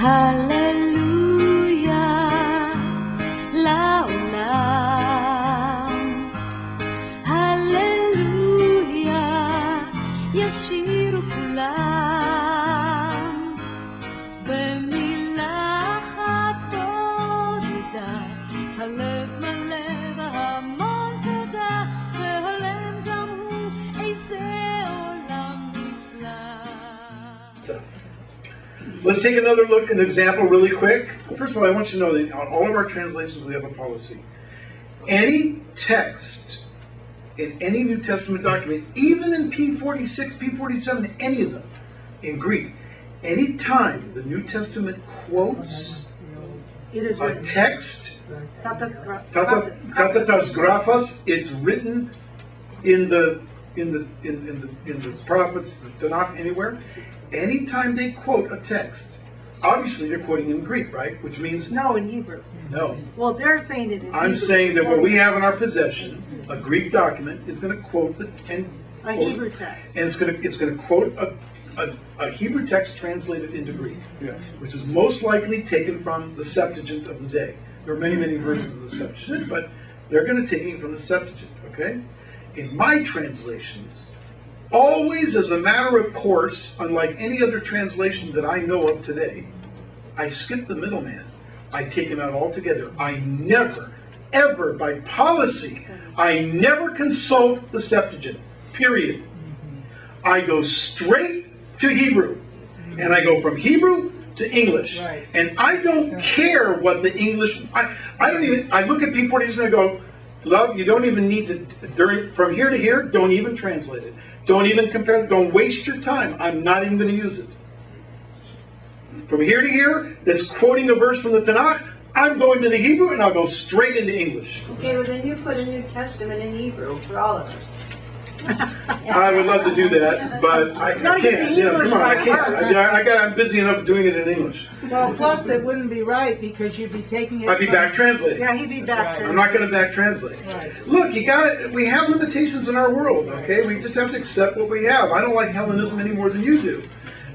Hallelujah, לעולם. Hallelujah, ישירו כולם. במילה אחת תודה, הלב מלא והמון תודה, והולם גם הוא, איזה עולם נפלא. Let's take another look, an example really quick. First of all, I want you to know that on all of our translations we have a policy. Any text in any New Testament document, even in P46, P47, any of them, in Greek, any time the New Testament quotes a text, katatas graphos, it's written in the prophets, the Tanakh, anywhere. Anytime they quote a text, obviously they're quoting in Greek, right? Which means No, in Hebrew. no. Well, they're saying it in Hebrew. I'm saying that what we have in our possession, a Greek document, is going to quote a Hebrew text. and it's going to quote a Hebrew text translated into Greek, which is most likely taken from the Septuagint of the day. There are many versions of the Septuagint, but they're going to take it from the Septuagint. Okay, in my translations, always as a matter of course, unlike any other translation that I know of today, I skip the middleman. I take him out altogether. I never, ever, by policy, I never consult the Septuagint, period. I go straight to Hebrew, and I go from Hebrew to English. Right. And I don't care what the English, I look at P46 and I go, love, you don't even need to, from here to here, don't even translate it. Don't even compare it. Don't waste your time. I'm not even going to use it. From here to here, that's quoting a verse from the Tanakh, I'm going to the Hebrew and I'll go straight into English. Okay, well then you put a New Testament in Hebrew for all of us. I would love to do that, but I can't. You know, come on, I can't. I'm busy enough doing it in English. Well, plus it wouldn't be right because you'd be taking it. I'd be back translating. Yeah, he'd be back. I'm not going to back translate. Right. Look, you got it. We have limitations in our world. Okay, we just have to accept what we have. I don't like Hellenism any more than you do,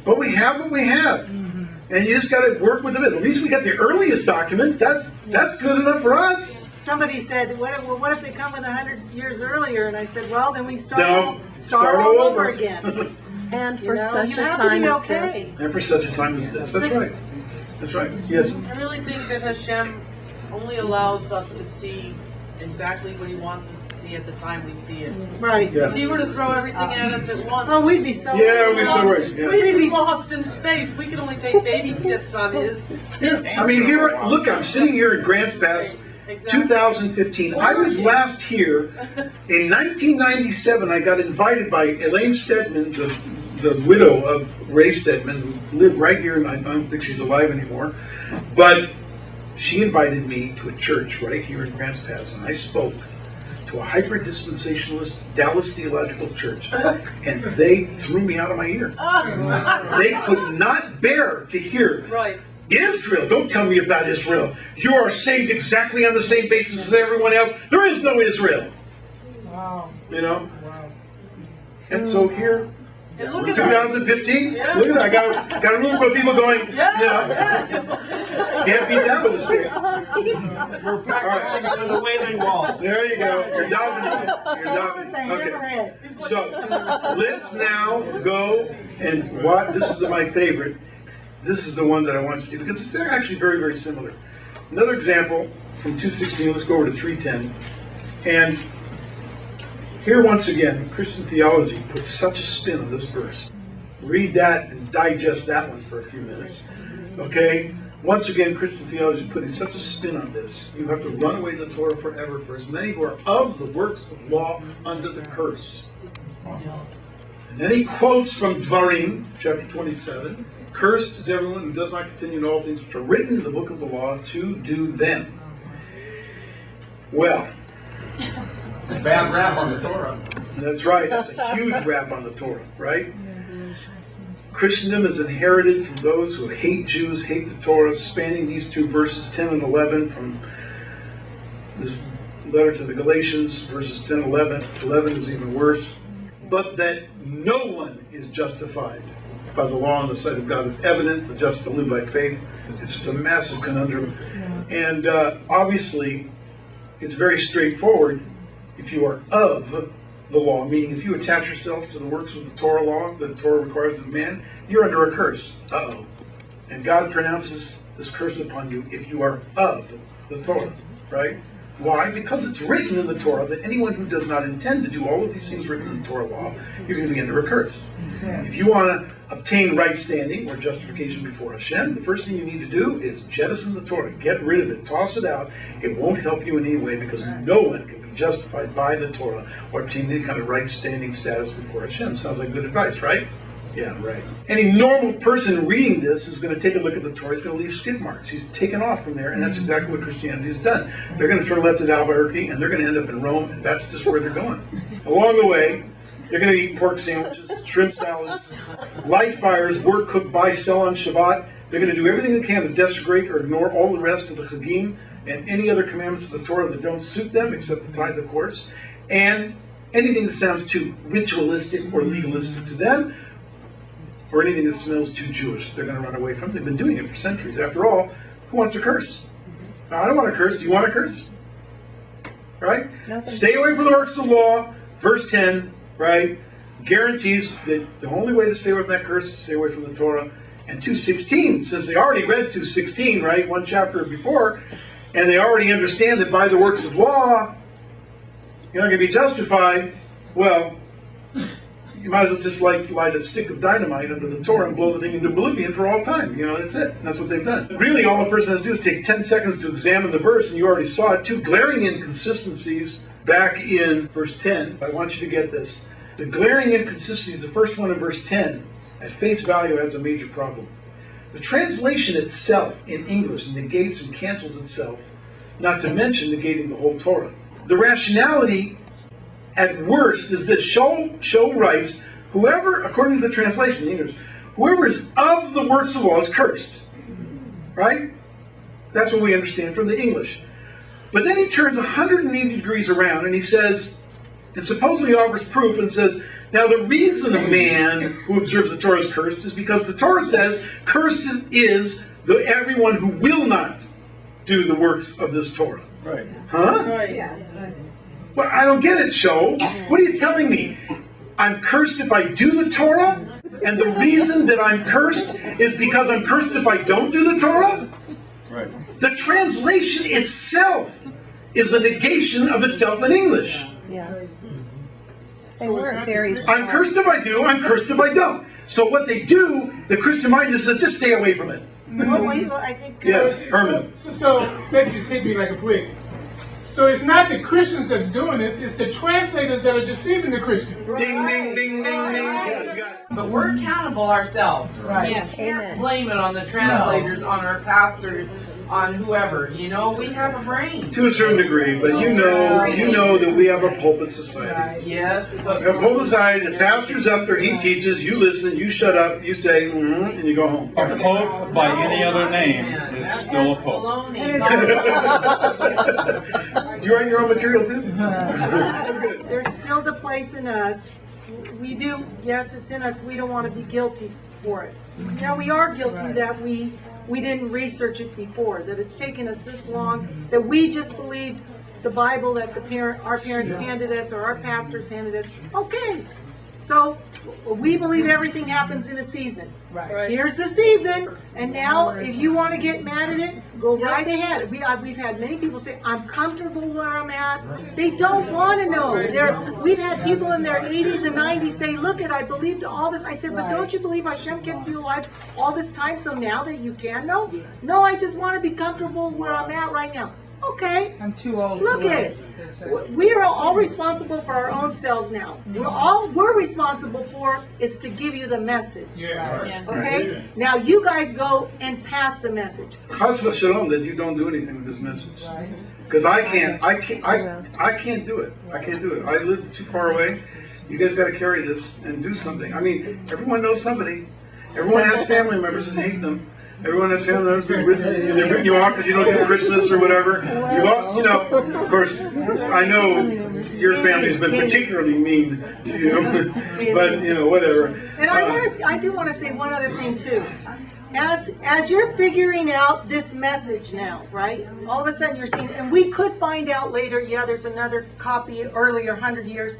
but we have what we have, and you just got to work with it. At least we got the earliest documents. That's good enough for us. Somebody said, what if they come in 100 years earlier? And I said, well, then we start all all over again. And You for know, such you a have to time be as okay. this. And for such a time as this. That's right. That's right. Yes. I really think that Hashem only allows us to see exactly what He wants us to see at the time we see it. Right. Yeah. If He were to throw everything at us at once, Oh, we'd be so. Yeah, we'd be so worried. Yeah. we'd be lost in space. We can only take baby steps on His. I mean, here, look, I'm sitting here in Grants Pass, Exactly. 2015. I was last here in 1997. I got invited by Elaine Stedman, the widow of Ray Stedman, who lived right here, and I don't think she's alive anymore. But she invited me to a church right here in Grants Pass, and I spoke to a hyper-dispensationalist Dallas Theological Church, and they threw me out of my ear. They could not bear to hear Right. Israel. Don't tell me about Israel. You are saved exactly on the same basis as everyone else. There is no Israel. Wow. You know? Wow. And so here, And look in at that. 2015, Yeah. look at that. I got a room full of people going, can't beat that with a stick. We're practicing for the Wailing Wall. There you go. You're dominating. You're With dominating. the Okay. hammerhead. So let's now go and what? This is my favorite. This is the one that I want to see because they're actually very similar. Another example from 216. Let's go over to 310. And here once again, Christian theology puts such a spin on this verse. Read that and digest that one for a few minutes. Okay? Once again, Christian theology is putting such a spin on this. You have to run away the Torah forever for as many who are of the works of law under the curse. And then he quotes from Dvarim, chapter 27. Cursed is everyone who does not continue in all things which are written in the book of the law to do them. Well, Bad rap on the Torah. that's right. That's a huge rap on the Torah, right? Christendom is inherited from those who hate Jews, hate the Torah, spanning these two verses, 10 and 11, from this letter to the Galatians, verses 10 and 11. 11 is even worse. But that no one is justified by the law in the sight of God is evident. The just will live by faith. It's just a massive conundrum. And obviously, it's very straightforward if you are of the law, meaning if you attach yourself to the works of the Torah law that the Torah requires of man, you're under a curse. Uh-oh. And God pronounces this curse upon you if you are of the Torah, right? Why? Because it's written in the Torah that anyone who does not intend to do all of these things written in the Torah law, you're going to be under a curse. If you want to obtain right standing or justification before Hashem, the first thing you need to do is jettison the Torah. Get rid of it. Toss it out. It won't help you in any way because no one can be justified by the Torah or obtain any kind of right standing status before Hashem. Sounds like good advice, right? Yeah, right. Any normal person reading this is going to take a look at the Torah. He's going to leave skid marks. He's taken off from there, and that's exactly what Christianity has done. They're going to turn left at Albuquerque, and they're going to end up in Rome, and that's just where they're going. Along the way, they're going to eat pork sandwiches, shrimp salads, light fires, work, cook, buy, sell on Shabbat. They're going to do everything they can to desecrate or ignore all the rest of the Chagim and any other commandments of the Torah that don't suit them, except the tithe, of course, and anything that sounds too ritualistic or legalistic to them, or anything that smells too Jewish, they're going to run away from. They've been doing it for centuries. After all, who wants a curse? Now, I don't want a curse. Do you want a curse? Right? Nothing. Stay away from the works of the law. Verse 10, right, guarantees that the only way to stay away from that curse is to stay away from the Torah. And 2:16, since they already read 2:16, right, one chapter before, and they already understand that by the works of law, you're not going to be justified, well, you might as well just light a stick of dynamite under the Torah and blow the thing into oblivion for all time. That's it. That's what they've done. Really, all a person has to do is take 10 seconds to examine the verse, and you already saw it. Two glaring inconsistencies back in verse 10. I want you to get this. The glaring inconsistency, the first one in verse 10, at face value has a major problem. The translation itself in English negates and cancels itself, not to mention negating the whole Torah. The rationality at worst is that Shaul writes, whoever, according to the translation in English, whoever is of the works of the law is cursed. Right? That's what we understand from the English. But then he turns 180 degrees around and he says, and supposedly offers proof and says, now the reason a man who observes the Torah is cursed is because the Torah says, cursed is everyone who will not do the works of this Torah. Right. Huh? Right. Yeah. Well, I don't get it, Shaul. What are you telling me? I'm cursed if I do the Torah? And the reason that I'm cursed is because I'm cursed if I don't do the Torah? Right. The translation itself is a negation of itself in English. Yeah. They weren't very I'm cursed if I do, I'm cursed if I don't. So what they do, the Christian mind is just stay away from it. Well, I think. Yes, Herman. So maybe just hit me like a brick. So it's not the Christians that's doing this, it's the translators that are deceiving the Christians. Ding, ding, ding, ding, ding. Yeah, you got it. But we're accountable ourselves. Right. Yes. Amen. Blame it on the translators, on our pastors, on whoever. We have a brain. To a certain degree, but you know that we have a pulpit society. Yes, but We have a pulpit society, the pastor's up there, he teaches, you listen, you shut up, you say, and you go home. A pope by any other name is still a pope. baloney. You write your own material too? That's good. There's still the place in us. We do, yes, it's in us. We don't want to be guilty for it. Now, we are guilty that we didn't research it before, that it's taken us this long, that we just believed the Bible that our parents handed us or our pastors handed us. Okay, so we believe everything happens in a season. Right. Here's the season, and now if you want to get mad at it, go right ahead. We've had many people say, I'm comfortable where I'm at. They don't want to know. We've had people in their 80s and 90s say, look, I believed all this. I said, but don't you believe Hashem kept you alive all this time, so now that you can know? No, I just want to be comfortable where I'm at right now. Okay. I'm too old. Look at it. We are all responsible for our own selves now. We're responsible for is to give you the message. Yeah. Okay? Now you guys go and pass the message. Chas v'shalom that you don't do anything with this message. Because I can't do it. I can't do it. I live too far away. You guys got to carry this and do something. I mean, everyone knows somebody. Everyone has family members that hate them. Everyone has family members that they've written you off because you don't do Christmas or whatever. Of course, I know your family's been particularly mean to you, but whatever. And I do want to say one other thing too. as you're figuring out this message now, right? All of a sudden you're seeing, and we could find out later, yeah, there's another copy earlier, 100 years.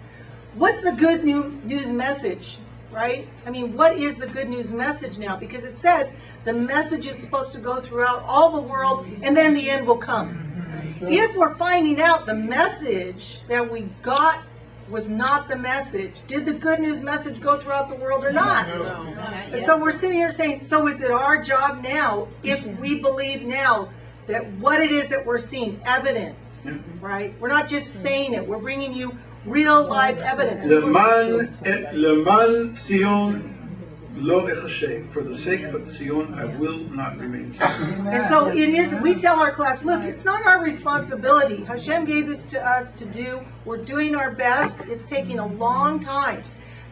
What's the good news message, right? I mean, what is the good news message now? Because it says the message is supposed to go throughout all the world, and then the end will come. If we're finding out the message that we got was not the message, did the good news message go throughout the world or not? No. So we're sitting here saying, so is it our job now, if we believe now that what it is that we're seeing, evidence, right? We're not just saying it, we're bringing you real life evidence. Leman Sion lo echashe. For the sake of Sion, I will not remain silent. And so it is, we tell our class, look, it's not our responsibility. Hashem gave this to us to do. We're doing our best. It's taking a long time.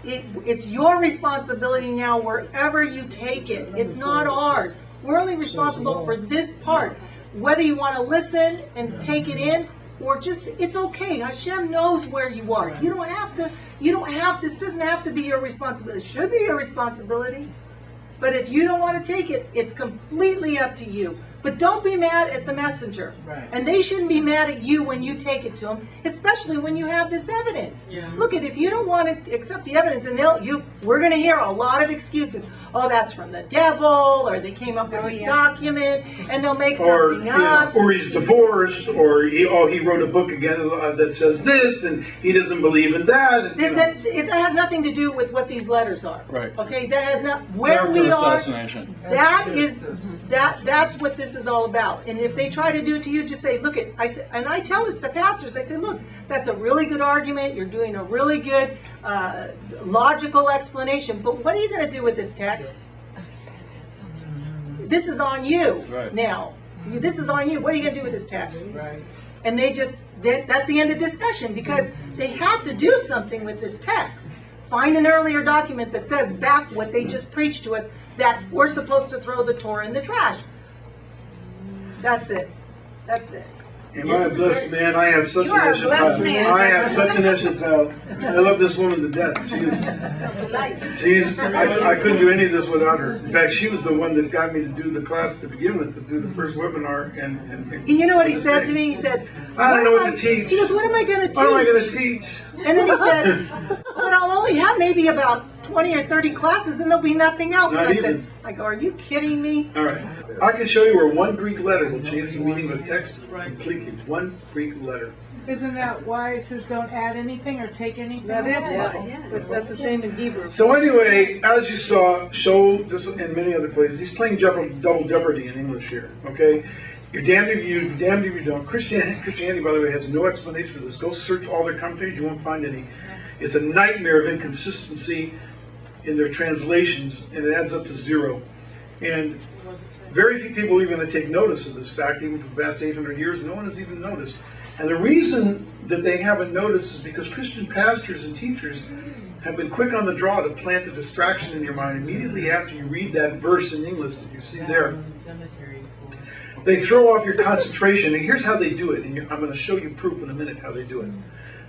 It's your responsibility now wherever you take it. It's not ours. We're only responsible for this part. Whether you want to listen and take it in, or just, it's okay. Hashem knows where you are. You don't have, this doesn't have to be your responsibility. It should be your responsibility. But if you don't want to take it, it's completely up to you. But don't be mad at the messenger. Right. And they shouldn't be mad at you when you take it to them, especially when you have this evidence. Yeah. Look, if you don't want to accept the evidence, and we're going to hear a lot of excuses. Oh, that's from the devil, or they came up with this document, and they'll make something up. Or he's divorced, or he wrote a book again that says this, and he doesn't believe in that. And, That has nothing to do with what these letters are. Right. Okay, that has not where we are. Assassination. That's what this is all about. And if they try to do it to you, just say, look, I tell this to pastors. I say, look, that's a really good argument. You're doing a really good logical explanation. But what are you going to do with this text? This is on you now. This is on you. What are you going to do with this text? Right. And that's the end of discussion, because they have to do something with this text. Find an earlier document that says back what they just preached to us, that we're supposed to throw the Torah in the trash. That's it. That's it. Am I a blessed man? I have such an blessed man. I have such an eshefel. I love this woman to death. I couldn't do any of this without her. In fact, she was the one that got me to do the class to begin with, to do the first webinar. And you know what he said to me? He said, I don't know what to teach. He goes, what am I going to teach? What am I going to teach? And then he said, but I'll only have maybe about 20 or 30 classes, and there'll be nothing else. Not and I even. said, I go, are you kidding me? All right. I can show you where one Greek letter will change the meaning of a text completely. One Greek letter. Isn't that why it says don't add anything or take anything? That is why. But that's the same in Hebrew. So anyway, as you saw, show this in many other places. He's playing double jeopardy in English here. Okay, you're damned if you do, damned if you don't. Christianity, by the way, has no explanation for this. Go search all their commentaries; you won't find any. It's a nightmare of inconsistency in their translations, and it adds up to zero. And very few people are going to take notice of this fact. Even for the past 800 years, no one has even noticed. And the reason that they haven't noticed is because Christian pastors and teachers have been quick on the draw to plant a distraction in your mind immediately after you read that verse in English that you see there. They throw off your concentration, and here's how they do it. And I'm going to show you proof in a minute how they do it.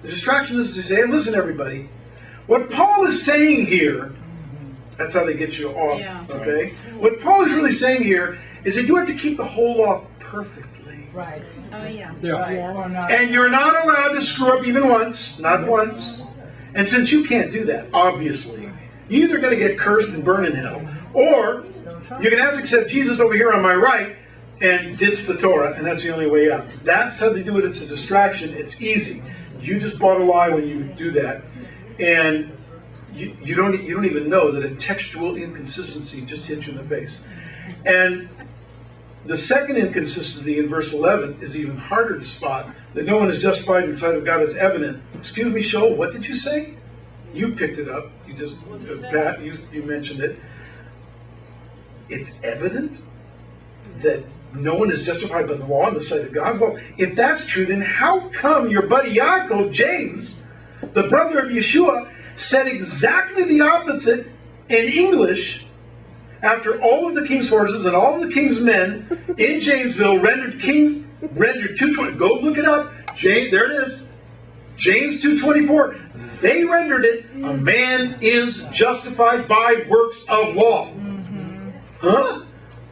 The distraction is to say, hey, listen, everybody, what Paul is saying here, that's how they get you off, okay? What Paul is really saying here is that you have to keep the whole law perfectly. Right. Oh, yeah. And you're not allowed to screw up even once, not once. And since you can't do that, obviously, you're either going to get cursed and burn in hell, or you're going to have to accept Jesus over here on my right and ditch the Torah, and that's the only way out. That's how they do it. It's a distraction. It's easy. You just bought a lie when you do that. And you don't even know that a textual inconsistency just hits you in the face. And the second inconsistency in verse 11 is even harder to spot. That no one is justified in the sight of God is evident. Excuse me, Shoal, what did you say? You picked it up. You just, Pat, you mentioned it. It's evident that no one is justified by the law in the sight of God. Well, if that's true, then how come your buddy Yaakov, James, the brother of Yeshua, said exactly the opposite in English after all of the king's horses and all of the king's men in Jamesville rendered 220. Go look it up. There it is. James 2:24. They rendered it, a man is justified by works of law. Huh?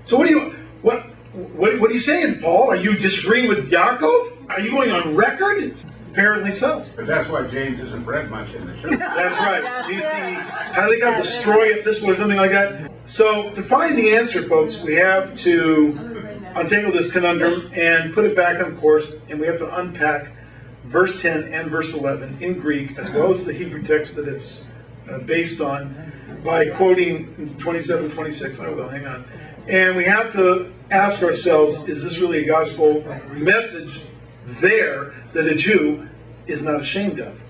So what are you saying, Paul? Are you disagreeing with Yaakov? Are you going on record? Apparently so. But that's why James isn't read much in the church. That's right. He's how they got destroy epistle or something like that. So to find the answer, folks, we have to untangle this conundrum and put it back on course, and we have to unpack verse 10 and verse 11 in Greek, as well as the Hebrew text that it's based on, by quoting 27:26. I will, hang on. And we have to ask ourselves, is this really a gospel message there that a Jew is not ashamed of?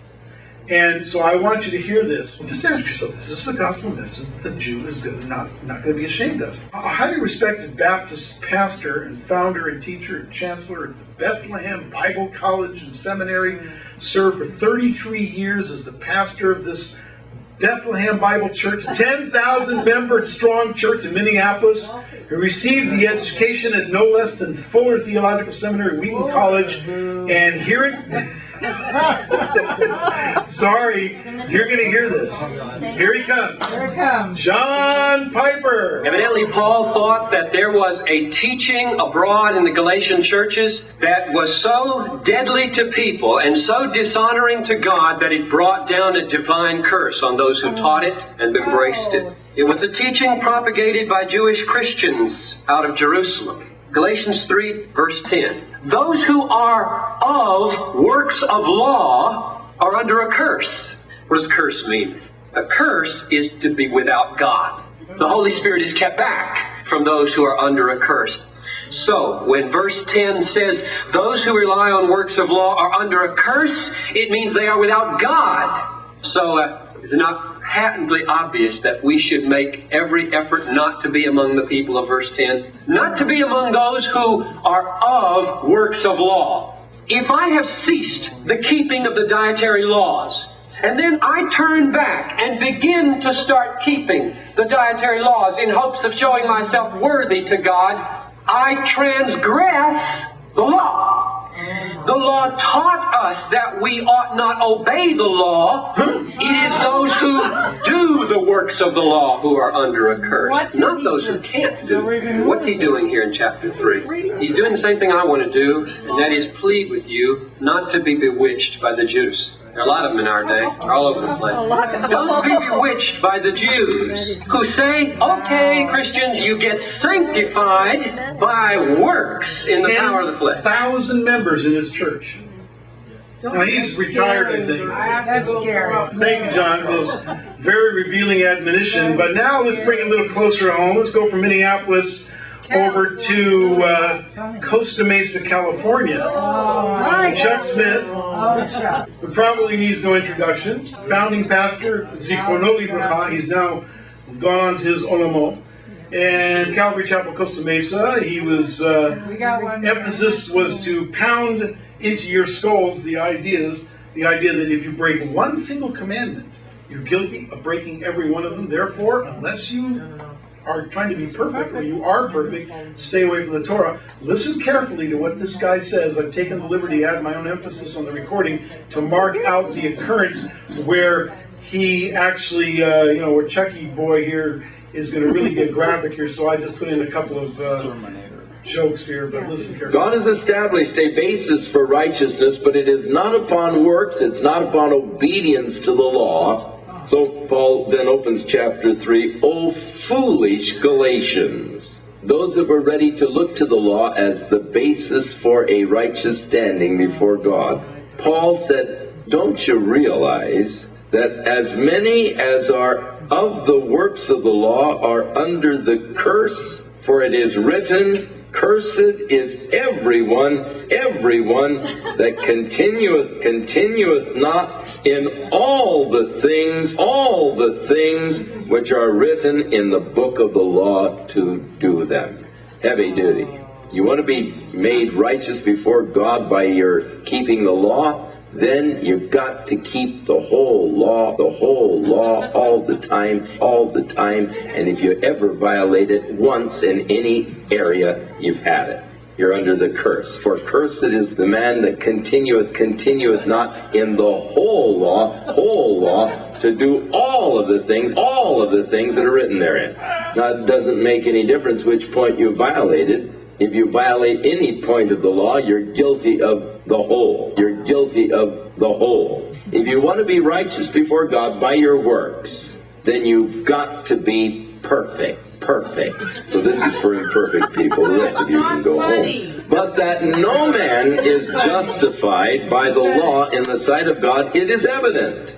And so I want you to hear this. Just ask yourself, is this a gospel message that a Jew is not going to be ashamed of? A highly respected Baptist pastor and founder and teacher and chancellor at the Bethlehem Bible College and Seminary, served for 33 years as the pastor of this Bethlehem Bible Church, 10,000 member strong church in Minneapolis, who received the education at no less than Fuller Theological Seminary, Wheaton College, and hear it. Sorry, you're going to hear this. Here he comes. Here it comes. John Piper. Evidently, Paul thought that there was a teaching abroad in the Galatian churches that was so deadly to people and so dishonoring to God that it brought down a divine curse on those who taught it and embraced it. It was a teaching propagated by Jewish Christians out of Jerusalem. Galatians 3, verse 10. Those who are of works of law are under a curse. What does curse mean? A curse is to be without God. The Holy Spirit is kept back from those who are under a curse. So, when verse 10 says, those who rely on works of law are under a curse, it means they are without God. So, is it not patently obvious that we should make every effort not to be among the people of verse 10? Not to be among those who are of works of law. If I have ceased the keeping of the dietary laws, and then I turn back and begin to start keeping the dietary laws in hopes of showing myself worthy to God, I transgress the law. The law taught us that we ought not obey the law. It is those who do the works of the law who are under a curse, not those who can't do it. What's he doing here in chapter 3? He's doing the same thing I want to do, and that is plead with you not to be bewitched by the Jews. There are a lot of them in our day. They're all over the place. Don't be bewitched by the Jews who say, okay, Christians, you get sanctified by works in the power of the flesh. 10,000 members in his church. Now, he's retired, I think. That's scary. Thank you, John. It was very revealing admonition. But now let's bring it a little closer home. Let's go from Minneapolis over to Costa Mesa, California. Chuck Smith, who probably needs no introduction. Founding pastor, Zichrono Livracha. He's now gone on to his Olamo. And Calvary Chapel, Costa Mesa. He was, emphasis was to pound into your skulls the idea that if you break one single commandment, you're guilty of breaking every one of them. Therefore, unless you are trying to be perfect, or you are perfect, stay away from the Torah. Listen carefully to what this guy says. I've taken the liberty to add my own emphasis on the recording to mark out the occurrence where he actually, where Chucky boy here is going to really get graphic here, so I just put in a couple of jokes here, but listen carefully. God has established a basis for righteousness, but it is not upon works, it's not upon obedience to the law. So Paul then opens chapter 3, O foolish Galatians, those that were ready to look to the law as the basis for a righteous standing before God. Paul said, don't you realize that as many as are of the works of the law are under the curse? For it is written, cursed is everyone that continueth not in all the things which are written in the book of the law to do them. Heavy duty. You want to be made righteous before God by your keeping the law? Then you've got to keep the whole law, all the time, and if you ever violate it once in any area, you've had it. You're under the curse. For cursed is the man that continueth not in the whole law, to do all of the things that are written therein. That doesn't make any difference which point you violated. If you violate any point of the law, you're guilty of the whole. You're guilty of the whole. If you want to be righteous before God by your works, then you've got to be perfect. Perfect. So this is for imperfect people. The rest of you can go home. But that no man is justified by the law in the sight of God, it is evident.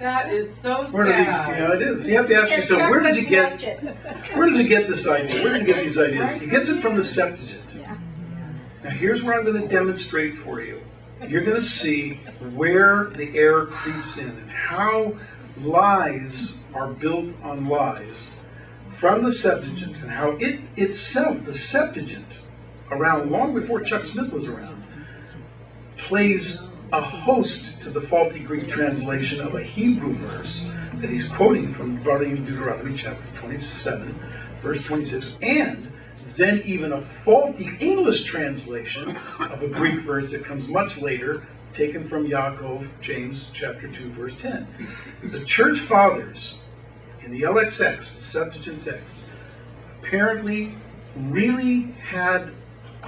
That is so Where does he, sad. it is. You have to ask yourself, where does he get this idea? Where does he get these ideas? He gets it from the Septuagint. Now here's where I'm going to demonstrate for you. You're going to see where the error creeps in and how lies are built on lies from the Septuagint, and how it itself, the Septuagint, around long before Chuck Smith was around, plays a host to the faulty Greek translation of a Hebrew verse that he's quoting from Deuteronomy chapter 27, verse 26, and then even a faulty English translation of a Greek verse that comes much later, taken from Yaakov, James chapter 2, verse 10. The church fathers in the LXX, the Septuagint text, apparently really had,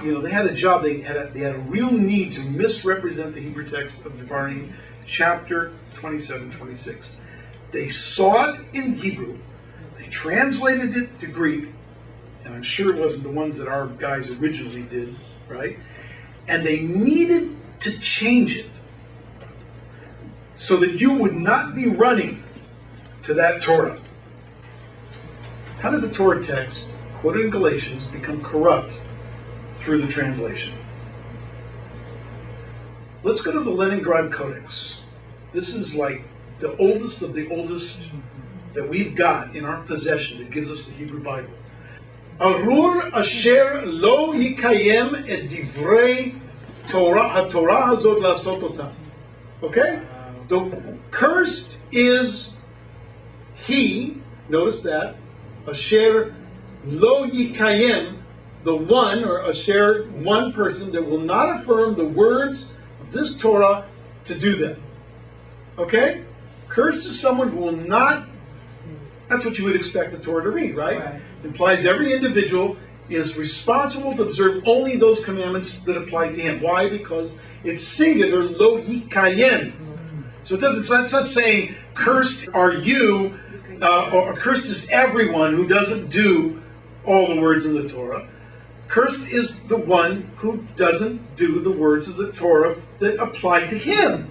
they had a job, they had a real need to misrepresent the Hebrew text of Deuteronomy chapter 27, 26. They saw it in Hebrew, they translated it to Greek, and I'm sure it wasn't the ones that our guys originally did, right? And they needed to change it so that you would not be running to that Torah. How did the Torah text, quoted in Galatians, become corrupt through the translation? Let's go to the Leningrad Codex. This is like the oldest of the oldest that we've got in our possession that gives us the Hebrew Bible. Arur asher lo yikayem et divrei Torah, ha-Torah hazot la'asot otam. Okay? The cursed is he, notice that, asher lo yikayem, the one, or asher, one person that will not affirm the words of this Torah to do them. Okay? Cursed is someone who will not, that's what you would expect the Torah to read, right? Implies every individual is responsible to observe only those commandments that apply to him. Why? Because it's singular, lo yikayem. So it's not saying cursed are you, or cursed is everyone who doesn't do all the words in the Torah. Cursed is the one who doesn't do the words of the Torah that apply to him.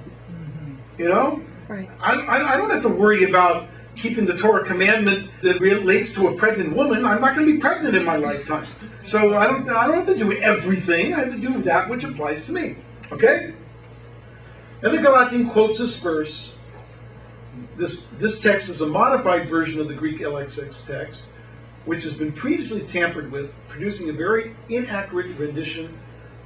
You know? Right. I don't have to worry about keeping the Torah commandment that relates to a pregnant woman. I'm not going to be pregnant in my lifetime. So I don't have to do everything. I have to do that which applies to me. Okay? And the Galatian quotes this verse. This text is a modified version of the Greek LXX text, which has been previously tampered with, producing a very inaccurate rendition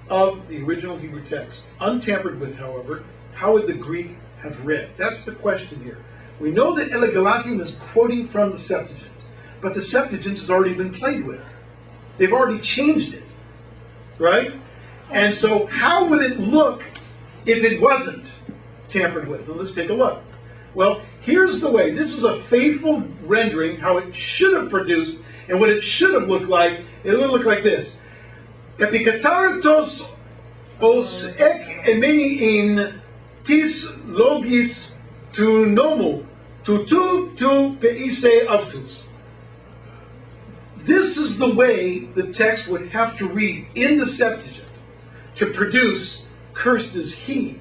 of the original Hebrew text. Untampered with, however, how would the Greek have read? That's the question here. We know that El Galatian is quoting from the Septuagint, but the Septuagint has already been played with. They've already changed it, right? And so how would it look if it wasn't tampered with? And let's take a look. Well, here's the way. This is a faithful rendering, how it should have produced, and what it should have looked like. It would look like this. Epikataratos os ek emeni in tis logis tu nomu tu peise avtus. This is the way the text would have to read in the Septuagint to produce, cursed is he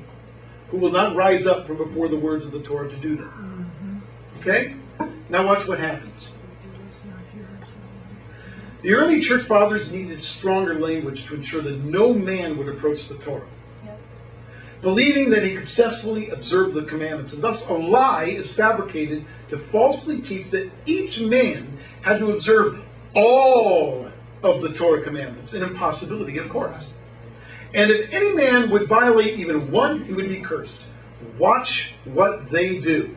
who will not rise up from before the words of the Torah to do them. Okay? Now watch what happens. The early church fathers needed stronger language to ensure that no man would approach the Torah, believing that he could successfully observe the commandments. And thus a lie is fabricated to falsely teach that each man had to observe all of the Torah commandments. An impossibility, of course. And if any man would violate even one, he would be cursed. Watch what they do.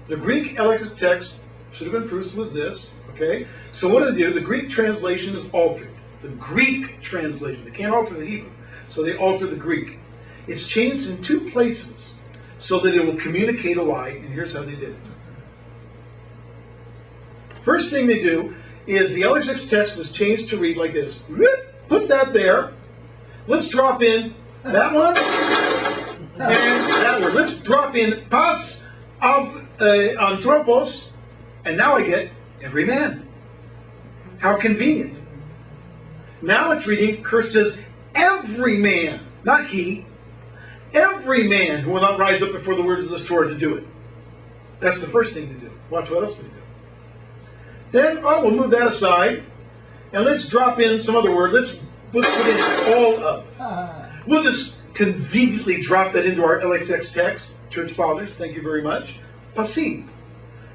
The Greek LXX text should have been proofed was this. Okay? So what do they do? The Greek translation is altered. The Greek translation. They can't alter the Hebrew. So they alter the Greek. It's changed in two places so that it will communicate a lie. And here's how they did it. First thing they do is the LXX text was changed to read like this. Put that there. Let's drop in that one and that word. Let's drop in pas of anthropos, and now I get every man. How convenient. Now it's reading, cursed says every man, not he. Every man who will not rise up before the words of this Torah to do it. That's the first thing to do. Watch what else they do. Then, we'll move that aside, and let's drop in some other word. Let's put in all of. We'll just conveniently drop that into our LXX text. Church fathers, thank you very much. Pasim.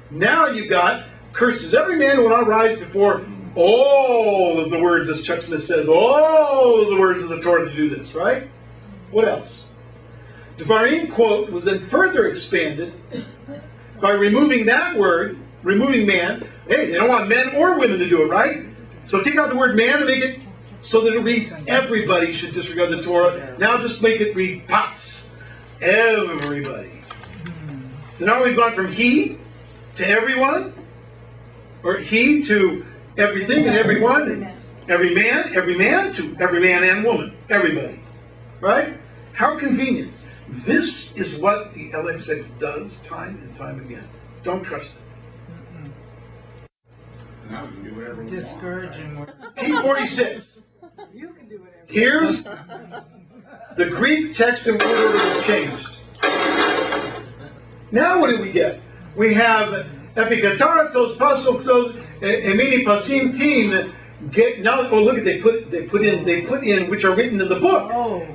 Now you've got, cursed is every man who will not rise before all of the words, as Chuck Smith says, all of the words of the Torah to do this, right? What else? Devarim, quote, was then further expanded by removing that word, removing man. Hey, they don't want men or women to do it, right? So take out the word man and make it so that it reads everybody should disregard the Torah. Now just make it read pas. Everybody. So now we've gone from he to everyone, or he to everything and everyone, every man to every man and woman, everybody. Right? How convenient. This is what the LXX does time and time again. Don't trust it. Now we can do whatever we Discouraging. P46. Here's the Greek text and word order is changed. Now what do we get? We have epikataratos pasoktos emini pasim tin. Now, look at they put in which are written in the book.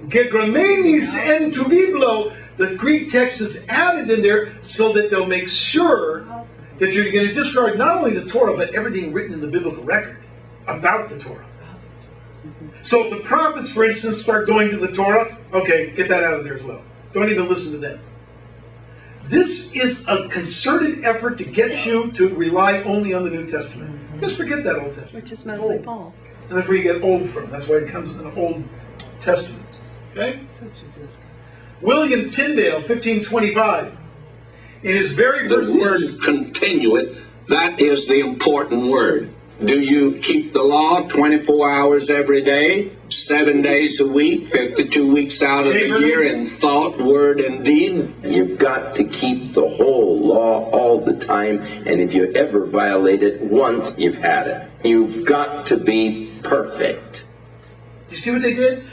Gegramenis en tu biblo. The Greek text is added in there so that they'll make sure that you're going to discard not only the Torah but everything written in the biblical record about the Torah. So if the prophets, for instance, start going to the Torah, okay, get that out of there as well. Don't even listen to them. This is a concerted effort to get you to rely only on the New Testament. Just forget that Old Testament. Which is mostly Paul. And that's where you get old from. That's why it comes in the Old Testament. Okay? William Tyndale, 1525. In his very first... The word continueth, that is the important word. Do you keep the law 24 hours every day, 7 days a week, 52 weeks out of the year in thought, word, and deed? You've got to keep the whole law all the time, and if you ever violate it once, you've had it. You've got to be perfect. Do you see what they did?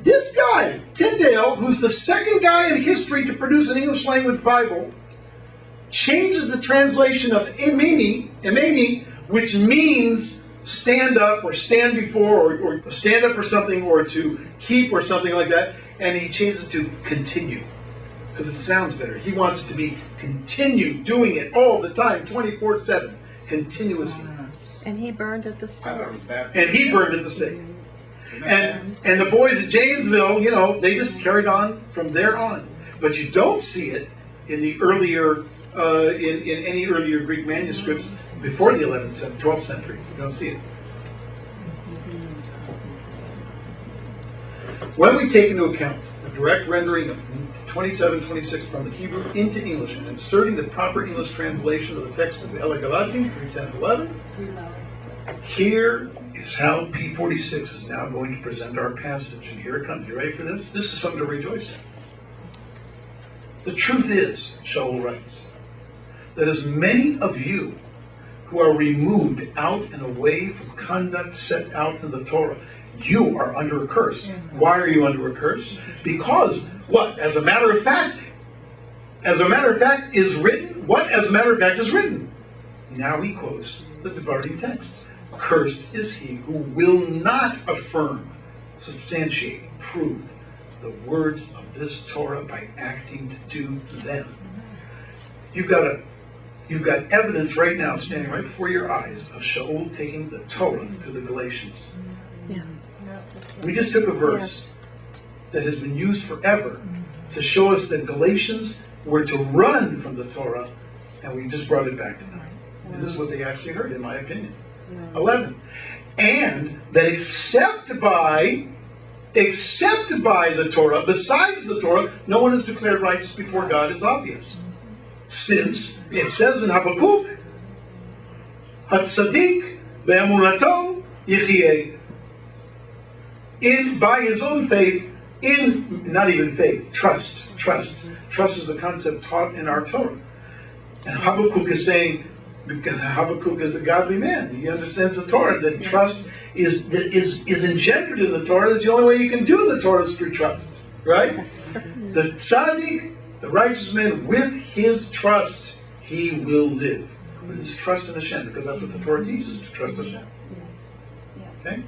This guy, Tyndale, who's the second guy in history to produce an English language Bible, changes the translation of emeni, which means stand up or stand before or stand up for something or to keep or something like that, and he changes it to continue because it sounds better. He wants it to be continue doing it all the time, 24/7, continuously. And he burned at the stake. And he burned at the stake. And the boys at Janesville, you know, they just carried on from there on. But you don't see it in the earlier, in any earlier Greek manuscripts before the 12th century. You don't see it. When we take into account the direct rendering of 27:26 from the Hebrew into English and inserting the proper English translation of the text of the Ele Galatim 3:10-11, here is how P46 is now going to present our passage. And here it comes. You ready for this? This is something to rejoice in. The truth is, Shaul writes, that as many of you who are removed out and away from conduct set out in the Torah, you are under a curse. Why are you under a curse? Because what? As a matter of fact is written. What? As a matter of fact is written. Now he quotes the Devarim text. Cursed is he who will not affirm, substantiate, prove the words of this Torah by acting to do them. You've got evidence right now standing right before your eyes of Shaul taking the Torah to the Galatians. Yeah. We just took a verse that has been used forever to show us that Galatians were to run from the Torah, and we just brought it back to them. And this is what they actually heard, in my opinion. 11. And that except by the Torah, besides the Torah, no one is declared righteous before God is obvious. Since it says in Habakkuk, Hatzadik be'emunato yichiyeh. By his own faith, not even faith, trust. Trust is a concept taught in our Torah. And Habakkuk is saying, because Habakkuk is a godly man, he understands the Torah, that trust is engendered in the Torah. That's the only way you can do the Torah is through trust, right? The tzaddik, the righteous man, with his trust, he will live. With his trust in Hashem, because that's what the Torah teaches, to trust Hashem. Okay?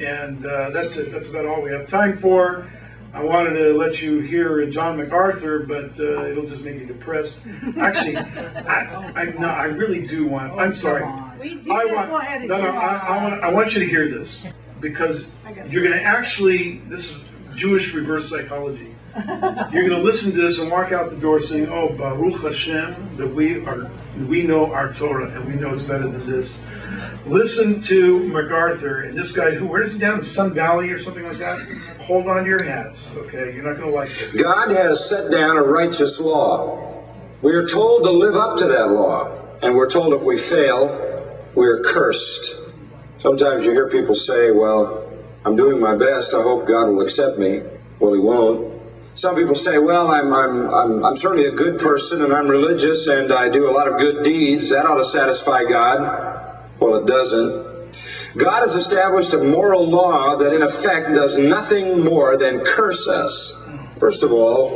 And that's it. That's about all we have time for. I wanted to let you hear John MacArthur, but it'll just make you depressed. Actually, I really do want. I'm sorry. I want you to hear this, because you're going to actually. This is Jewish reverse psychology. You're going to listen to this and walk out the door saying, "Oh, Baruch Hashem, that we know our Torah and we know it's better than this." Listen to MacArthur, and this guy, where is he down in Sun Valley or something like that? Hold on to your hats, okay? You're not going to like this. God has set down a righteous law. We are told to live up to that law, and we're told if we fail, we're cursed. Sometimes you hear people say, well, I'm doing my best, I hope God will accept me. Well, he won't. Some people say, well, I'm certainly a good person, and I'm religious, and I do a lot of good deeds. That ought to satisfy God. Well, it doesn't. God has established a moral law that in effect does nothing more than curse us. First of all,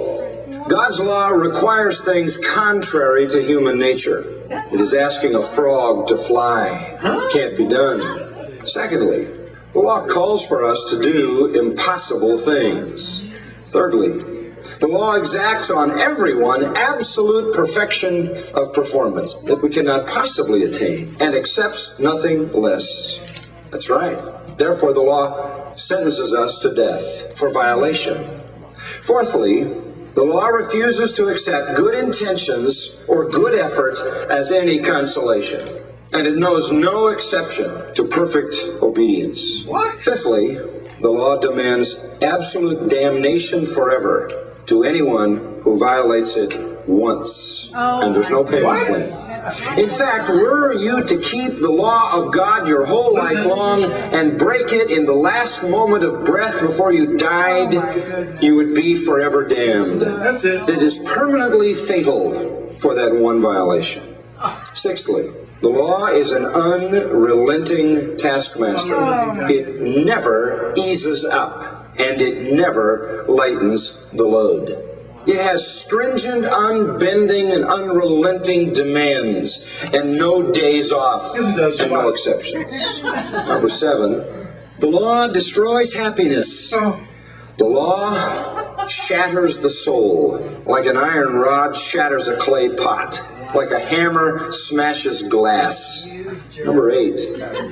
God's law requires things contrary to human nature. It is asking a frog to fly. It can't be done. Secondly, the law calls for us to do impossible things. Thirdly, the law exacts on everyone absolute perfection of performance that we cannot possibly attain and accepts nothing less. That's right. Therefore, the law sentences us to death for violation. Fourthly, the law refuses to accept good intentions or good effort as any consolation, and it knows no exception to perfect obedience. What? Fifthly, the law demands absolute damnation forever to anyone who violates it once, and there's no payment plan. In fact, were you to keep the law of God your whole life long and break it in the last moment of breath before you died, you would be forever damned. That's it. It is permanently fatal for that one violation. Sixthly, the law is an unrelenting taskmaster. It never eases up, and it never lightens the load. It has stringent, unbending, and unrelenting demands, and no days off, and no exceptions. Number 7, the law destroys happiness. The law shatters the soul, like an iron rod shatters a clay pot, like a hammer smashes glass. Number 8,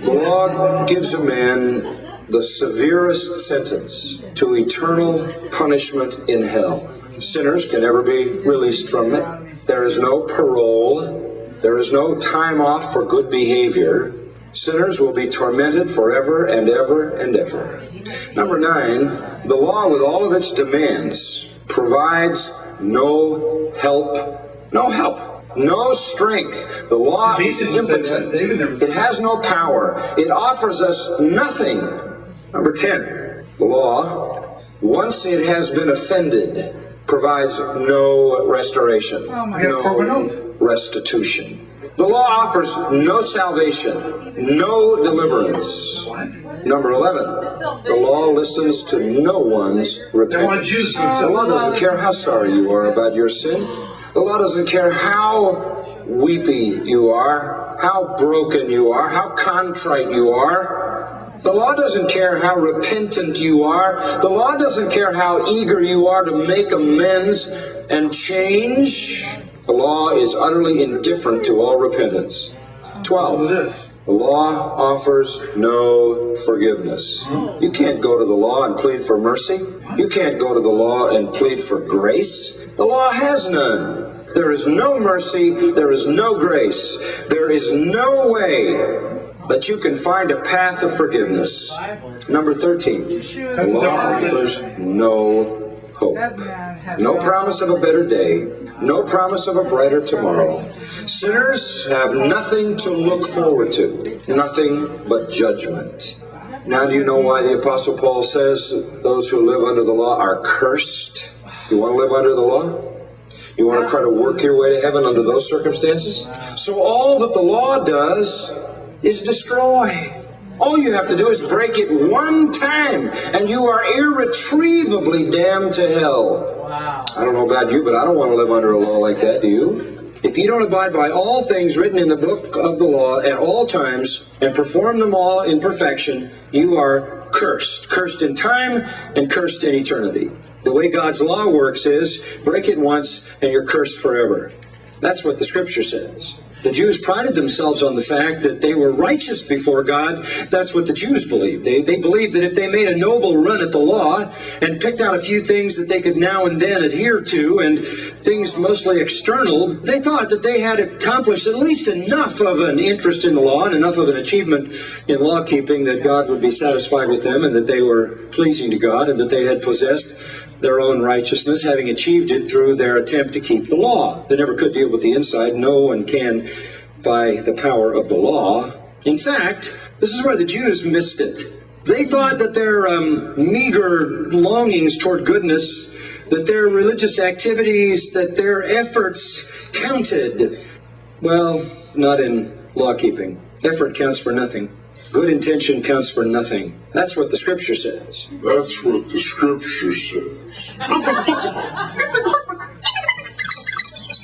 the law gives a man the severest sentence to eternal punishment in hell. Sinners can never be released from it. There is no parole. There is no time off for good behavior. Sinners will be tormented forever and ever and ever. Number 9, the law with all of its demands provides no help. No help. No strength. The law is impotent. It has no power. It offers us nothing. Number 10, the law, once it has been offended, provides no restoration, no restitution. The law offers no salvation, no deliverance. Number 11, the law listens to no one's repentance. The law doesn't care how sorry you are about your sin. The law doesn't care how weepy you are, how broken you are, how contrite you are. The law doesn't care how repentant you are. The law doesn't care how eager you are to make amends and change. The law is utterly indifferent to all repentance. 12. The law offers no forgiveness. You can't go to the law and plead for mercy. You can't go to the law and plead for grace. The law has none. There is no mercy. There is no grace. There is no way that you can find a path of forgiveness. Number 13, the law offers no hope. No promise of a better day, no promise of a brighter tomorrow. Sinners have nothing to look forward to, nothing but judgment. Now do you know why the Apostle Paul says those who live under the law are cursed? You want to live under the law? You want to try to work your way to heaven under those circumstances? So all that the law does is destroy. All you have to do is break it one time, and you are irretrievably damned to hell. Wow. I don't know about you, but I don't want to live under a law like that, do you? If you don't abide by all things written in the book of the law at all times and perform them all in perfection, you are cursed. Cursed in time and cursed in eternity. The way God's law works is, break it once and you're cursed forever. That's what the Scripture says. The Jews prided themselves on the fact that they were righteous before God. That's what the Jews believed. They believed that if they made a noble run at the law and picked out a few things that they could now and then adhere to, and things mostly external, they thought that they had accomplished at least enough of an interest in the law and enough of an achievement in law keeping that God would be satisfied with them and that they were pleasing to God and that they had possessed their own righteousness, having achieved it through their attempt to keep the law. They never could deal with the inside. No one can by the power of the law. In fact, this is where the Jews missed it. They thought that their meager longings toward goodness, that their religious activities, that their efforts counted. Well, not in law keeping. Effort counts for nothing. Good intention counts for nothing. That's what the Scripture says. That's what the Scripture says. That's what the Scripture says. That's what the Scripture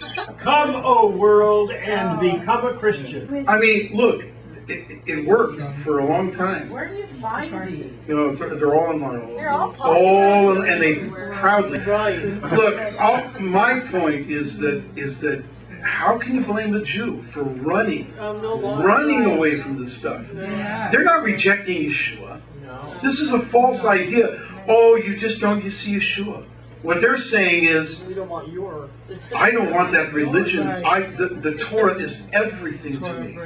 says. Come, O world, and become a Christian. I mean, look, it worked for a long time. Where do you find these? You know, they're all online. They're all all, and they proudly. Look, my point is that how can you blame the Jew for running away from this stuff? They're not rejecting Yeshua. This is a false idea. Oh, you see Yeshua. What they're saying is, we don't want your. I don't want that religion. The Torah is everything to me.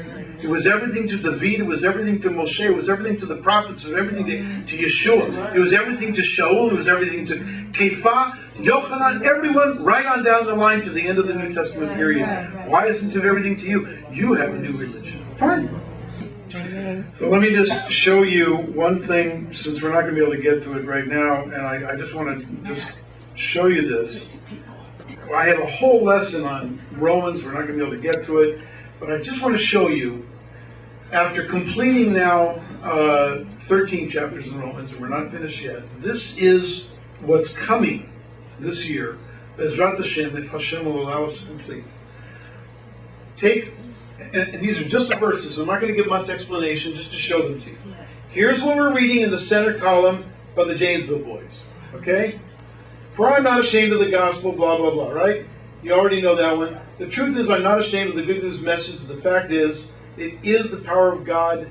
It was everything to David. It was everything to Moshe. It was everything to the prophets. It was everything to Yeshua. It was everything to Shaul. It was everything to Kepha, Yochanan, everyone right on down the line to the end of the New Testament period. Why isn't it everything to you? You have a new religion. Fine. So let me just show you one thing, since we're not going to be able to get to it right now, and I just want to just show you this. I have a whole lesson on Romans. We're not going to be able to get to it, but I just want to show you, after completing now 13 chapters in Romans, and we're not finished yet, this is what's coming this year. Bezrat Hashem, if Hashem will allow us to complete. And these are just the verses, so I'm not going to give much explanation, just to show them to you. Here's what we're reading in the center column by the Janesville boys. Okay? For I'm not ashamed of the gospel, blah, blah, blah, right? You already know that one. The truth is, I'm not ashamed of the good news message. The fact is, it is the power of God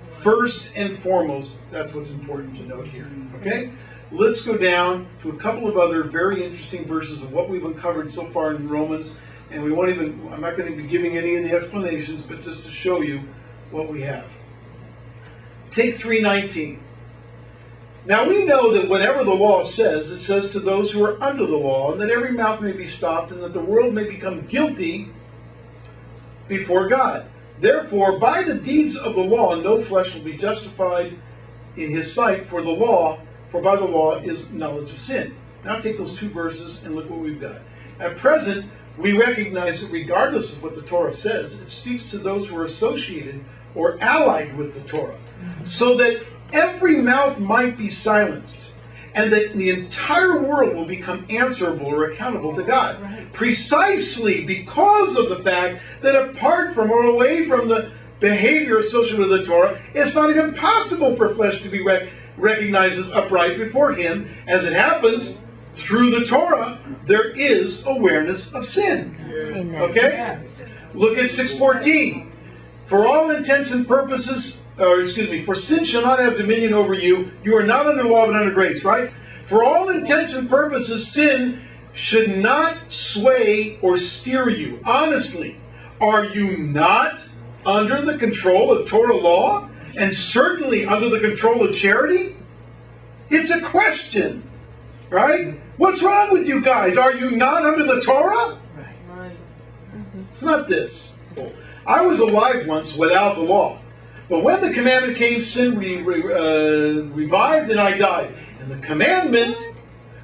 first and foremost. That's what's important to note here. Okay? Let's go down to a couple of other very interesting verses of what we've uncovered so far in Romans. And I'm not going to be giving any of the explanations, but just to show you what we have. Take 3:19. Now we know that whatever the law says, it says to those who are under the law, and that every mouth may be stopped, and that the world may become guilty before God. Therefore, by the deeds of the law, no flesh will be justified in his sight, for by the law is knowledge of sin. Now take those two verses and look what we've got. At present, we recognize that regardless of what the Torah says, it speaks to those who are associated or allied with the Torah, so that every mouth might be silenced, and that the entire world will become answerable or accountable to God. Precisely because of the fact that apart from or away from the behavior associated with the Torah, it's not even possible for flesh to be recognized as upright before Him. As it happens, through the Torah, there is awareness of sin. Okay? Look at 6:14. For all intents and purposes, for sin shall not have dominion over you. You are not under law but under grace, right? For all intents and purposes, sin should not sway or steer you. Honestly, are you not under the control of Torah law? And certainly under the control of charity? It's a question. Right? What's wrong with you guys? Are you not under the Torah? Right. It's not this. I was alive once without the law. But when the commandment came, sin revived and I died. And the commandment,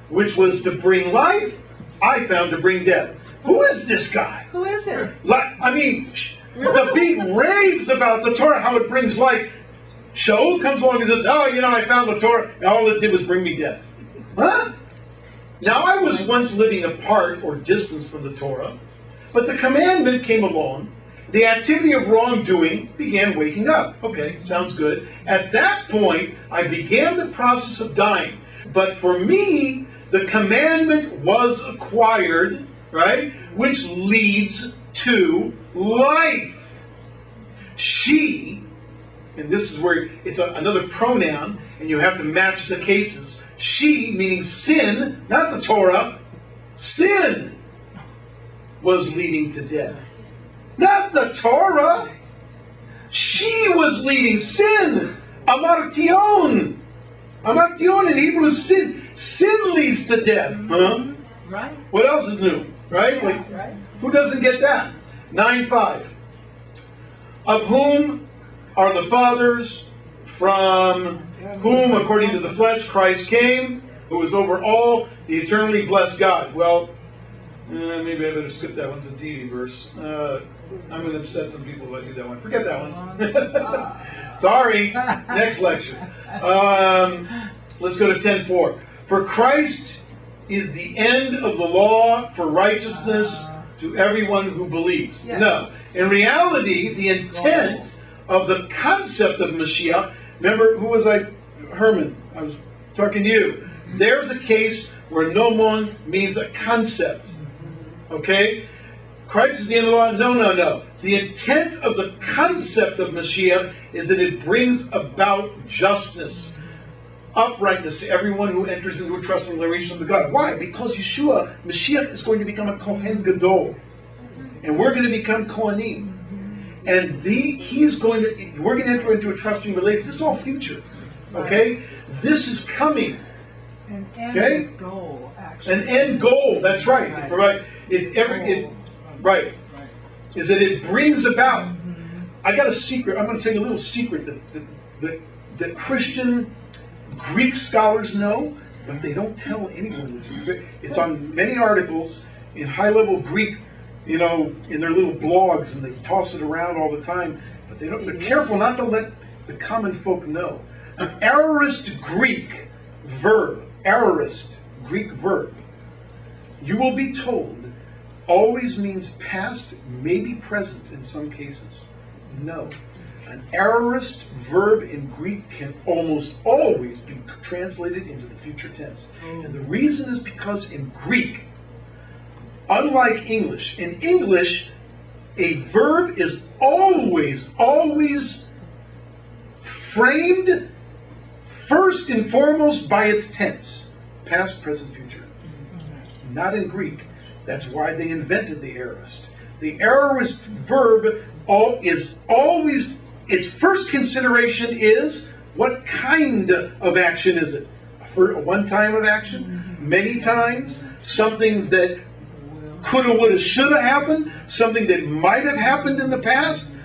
which was to bring life, I found to bring death. Who is this guy? Who is it? I mean, David raves about the Torah, how it brings life. Shaul comes along and says, oh, you know, I found the Torah, and all it did was bring me death. Huh? Now, I was once living apart or distance from the Torah, but the commandment came along. The activity of wrongdoing began waking up. Okay, sounds good. At that point, I began the process of dying. But for me, the commandment was acquired, right? Which leads to life. She, and this is where it's another pronoun, and you have to match the cases. She, meaning sin, not the Torah, sin was leading to death. Not the Torah. She was leading sin. Amartion. Amartion in Hebrew is sin. Sin leads to death. Huh? Right. What else is new? Right? Like, who doesn't get that? 9:5. Of whom are the fathers, from whom, according to the flesh, Christ came, who is over all, the eternally blessed God. Well, maybe I better skip that one. It's a deity verse. I'm going to upset some people if I do that one. Forget that one. Sorry. Next lecture. Let's go to 10:4. For Christ is the end of the law for righteousness to everyone who believes. Yes. No. In reality, the intent of the concept of Mashiach, remember, who was I? Herman. I was talking to you. There's a case where nomon means a concept. Okay? Christ is the end of the law? No. The intent of the concept of Mashiach is that it brings about justice, uprightness to everyone who enters into a trusting relation with God. Why? Because Yeshua, Mashiach, is going to become a Kohen Gadol. And we're going to become Kohanim. And we're going to enter into a trusting relationship. This is all future. Okay? This is coming. An end goal, actually. An end goal, that's right. Right. Is that it brings about. I got a secret. I'm going to tell you a little secret that Christian Greek scholars know, but they don't tell anyone. It's on many articles in high-level Greek, in their little blogs, and they toss it around all the time. But they're careful not to let the common folk know. An aorist Greek verb, you will be told, always means past, maybe present in some cases. No. An aorist verb in Greek can almost always be translated into the future tense. And the reason is because in Greek, unlike English, in English, a verb is always framed first and foremost by its tense. Past, present, future. Not in Greek. That's why they invented the aorist. The aorist verb is always, its first consideration is, what kind of action is it? A one time of action? Many times? Something that coulda, woulda, shoulda happened? Something that might have happened in the past?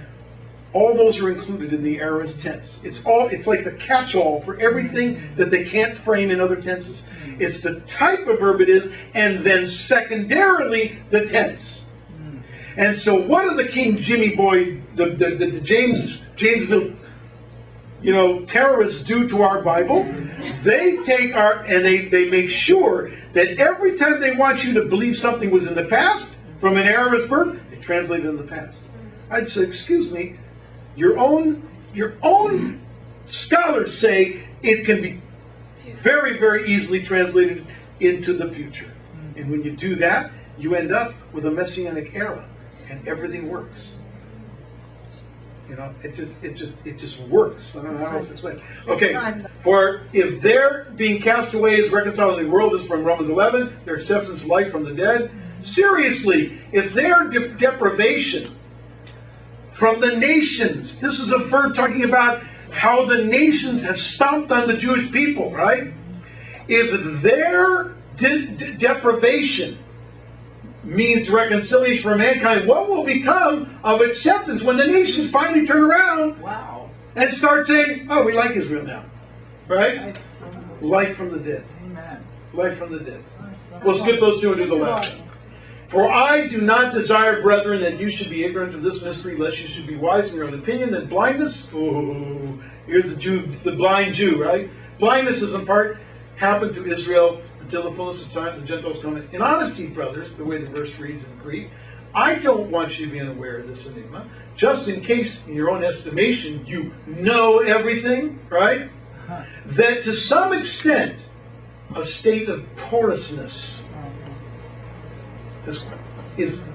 All those are included in the aorist tense. It's like the catch-all for everything that they can't frame in other tenses. It's the type of verb it is, and then secondarily, the tense. And so what do the King Jimmy Boy, the Jamesville, terrorists do to our Bible? They take they make sure that every time they want you to believe something was in the past, from an aorist verb, they translate it in the past. I'd say, excuse me, your own scholars say it can be very, very easily translated into the future. And when you do that, you end up with a messianic era, and everything works. It just works. I don't know how else to explain. Okay, for if their being cast away is reconciled in the world, this is from Romans 11, their acceptance of life from the dead. Seriously, if their deprivation from the nations, this is a verb talking about how the nations have stomped on the Jewish people, right? If their deprivation means reconciliation for mankind, what will become of acceptance when the nations finally turn around and start saying, oh, we like Israel now, right? Life from the dead. Life from the dead. We'll skip those two and do the last one. For I do not desire, brethren, that you should be ignorant of this mystery, lest you should be wise in your own opinion, that blindness, oh, here's the Jew, the blind Jew, right? Blindness is in part happened to Israel until the fullness of time the Gentiles come in. In honesty, brothers, the way the verse reads in Greek, I don't want you to be unaware of this enigma, just in case, in your own estimation, you know everything, right? That to some extent, a state of porousness is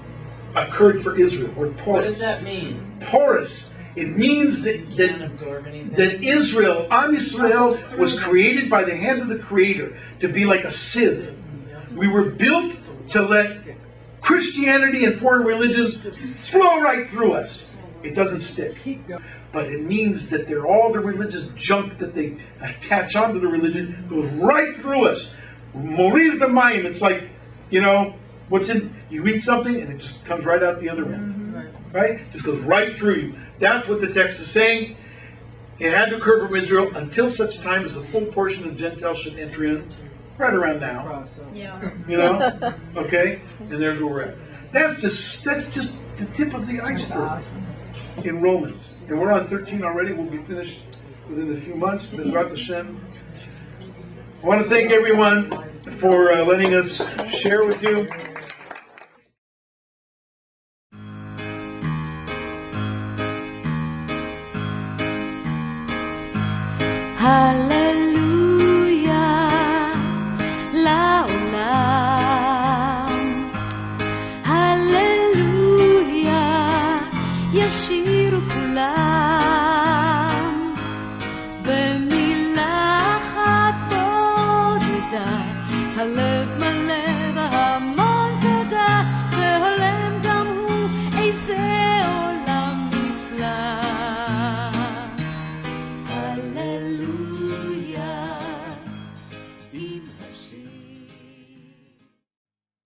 occurred for Israel. Or porous. What does that mean? Porous. It means that Israel, Am Yisrael, was created by the hand of the Creator to be like a sieve. We were built to let Christianity and foreign religions flow right through us. It doesn't stick. But it means that all the religious junk that they attach onto the religion goes right through us. Morir the mayim. It's like, you know, you eat something and it just comes right out the other end. Right? It just goes right through you. That's what the text is saying. It had to occur from Israel until such time as the full portion of Gentiles should enter in, right around now. Yeah. You know? Okay? And there's where we're at. That's just the tip of the iceberg in Romans. And we're on 13 already. We'll be finished within a few months. Bezrat Hashem. I want to thank everyone for letting us share with you. Hallelujah, la'olam. Hallelujah, Yeshua.